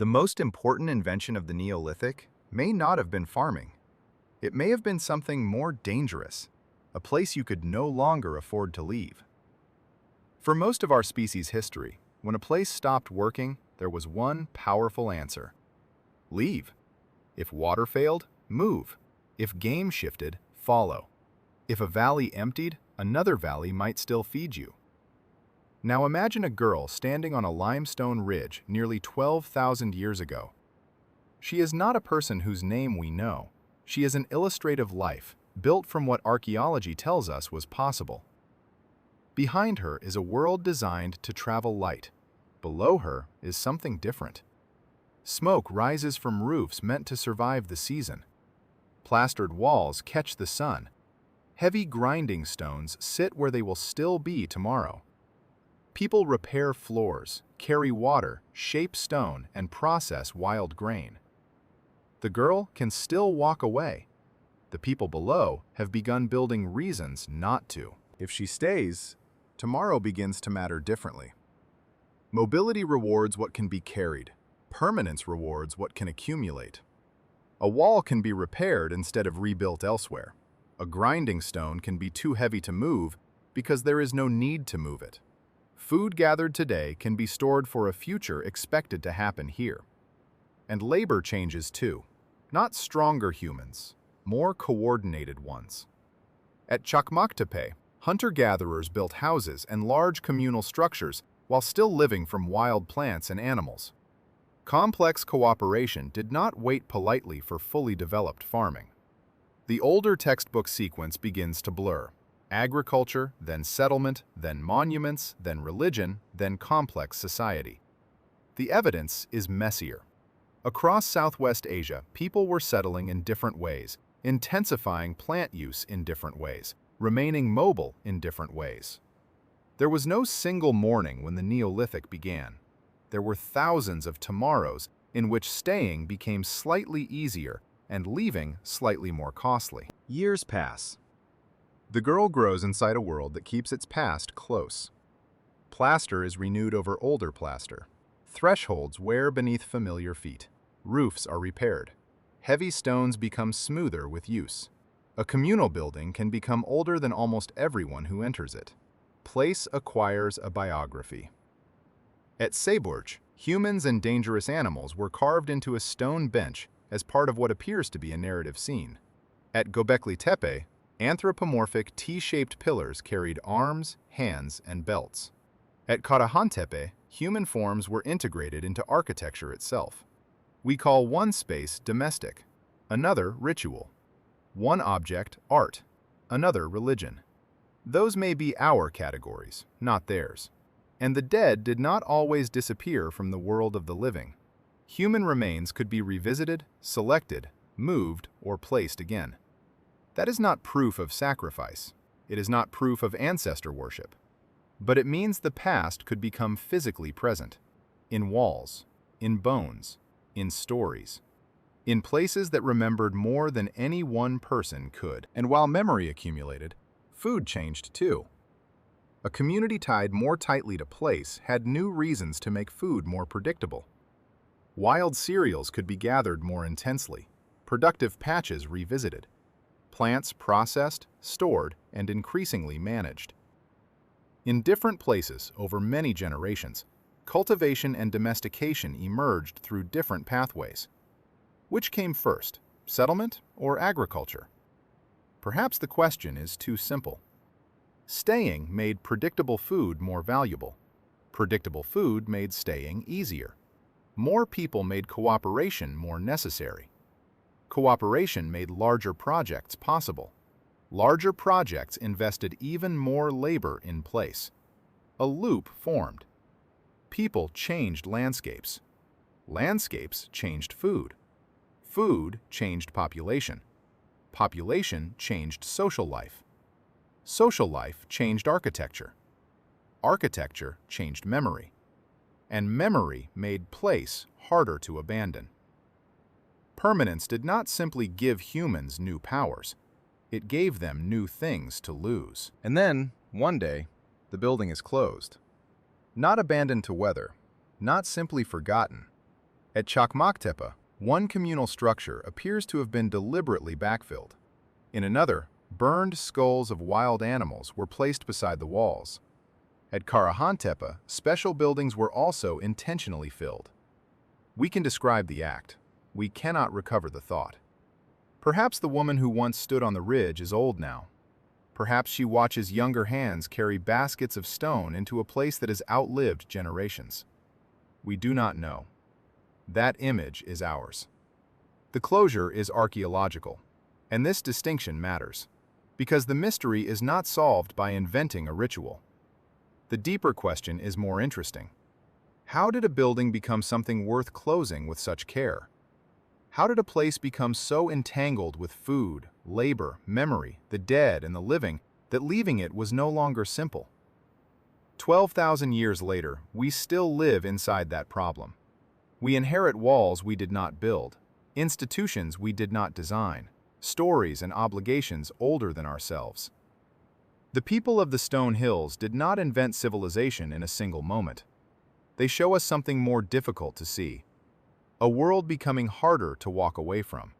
The most important invention of the Neolithic may not have been farming. It may have been something more dangerous, a place you could no longer afford to leave. For most of our species' history, when a place stopped working, there was one powerful answer: leave. If water failed, move. If game shifted, follow. If a valley emptied, another valley might still feed you. Now imagine a girl standing on a limestone ridge nearly 12,000 years ago. She is not a person whose name we know. She is an illustrative life, built from what archaeology tells us was possible. Behind her is a world designed to travel light. Below her is something different. Smoke rises from roofs meant to survive the season. Plastered walls catch the sun. Heavy grinding stones sit where they will still be tomorrow. People repair floors, carry water, shape stone, and process wild grain. The girl can still walk away. The people below have begun building reasons not to. If she stays, tomorrow begins to matter differently. Mobility rewards what can be carried. Permanence rewards what can accumulate. A wall can be repaired instead of rebuilt elsewhere. A grinding stone can be too heavy to move because there is no need to move it. Food gathered today can be stored for a future expected to happen here. And labor changes too. Not stronger humans, more coordinated ones. At Çakmaktepe, hunter-gatherers built houses and large communal structures while still living from wild plants and animals. Complex cooperation did not wait politely for fully developed farming. The older textbook sequence begins to blur. Agriculture, then settlement, then monuments, then religion, then complex society. The evidence is messier. Across Southwest Asia, people were settling in different ways, intensifying plant use in different ways, remaining mobile in different ways. There was no single morning when the Neolithic began. There were thousands of tomorrows in which staying became slightly easier and leaving slightly more costly. Years pass. The girl grows inside a world that keeps its past close. Plaster is renewed over older plaster. Thresholds wear beneath familiar feet. Roofs are repaired. Heavy stones become smoother with use. A communal building can become older than almost everyone who enters it. Place acquires a biography. At Sayburç, humans and dangerous animals were carved into a stone bench as part of what appears to be a narrative scene. At Göbekli Tepe, anthropomorphic T-shaped pillars carried arms, hands, and belts. At Karahantepe, human forms were integrated into architecture itself. We call one space domestic, another ritual, one object art, another religion. Those may be our categories, not theirs. And the dead did not always disappear from the world of the living. Human remains could be revisited, selected, moved, or placed again. That is not proof of sacrifice. It is not proof of ancestor worship. But it means the past could become physically present. In walls, in bones, in stories. In places that remembered more than any one person could. And while memory accumulated, food changed too. A community tied more tightly to place had new reasons to make food more predictable. Wild cereals could be gathered more intensely, productive patches revisited, plants processed, stored, and increasingly managed. In different places over many generations, cultivation and domestication emerged through different pathways. Which came first, settlement or agriculture? Perhaps the question is too simple. Staying made predictable food more valuable. Predictable food made staying easier. More people made cooperation more necessary. Cooperation made larger projects possible. Larger projects invested even more labor in place. A loop formed. People changed landscapes. Landscapes changed food. Food changed population. Population changed social life. Social life changed architecture. Architecture changed memory. And memory made place harder to abandon. Permanence did not simply give humans new powers. It gave them new things to lose. And then, one day, the building is closed. Not abandoned to weather, not simply forgotten, At Çakmaktepe, one communal structure appears to have been deliberately backfilled. In another, burned skulls of wild animals were placed beside the walls. At Karahantepe, special buildings were also intentionally filled. We can describe the act. We cannot recover the thought. Perhaps the woman who once stood on the ridge is old now. Perhaps she watches younger hands carry baskets of stone into a place that has outlived generations. We do not know. That image is ours. The closure is archaeological, and this distinction matters, because the mystery is not solved by inventing a ritual. The deeper question is more interesting. How did a building become something worth closing with such care? How did a place become so entangled with food, labor, memory, the dead, and the living that leaving it was no longer simple? 12,000 years later, we still live inside that problem. We inherit walls we did not build, institutions we did not design, stories and obligations older than ourselves. The people of the Stone Hills did not invent civilization in a single moment. They show us something more difficult to see. A world becoming harder to walk away from.